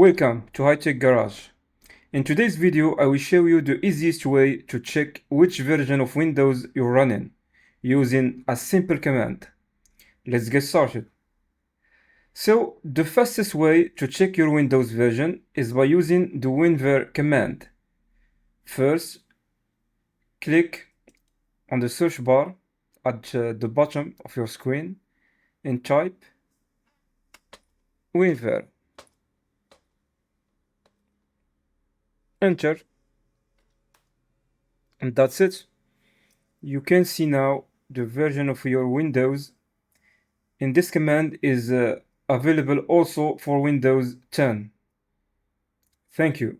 Welcome to HighTech Garage. In today's video, I will show you the easiest way to check which version of Windows you're running using a simple command. Let's get started. So, the fastest way to check your Windows version is by using the Winver command. First, click on the search bar at the bottom of your screen and type Winver. Enter, and that's it. You can see now the version of your Windows, and this command is available also for Windows 10. Thank you.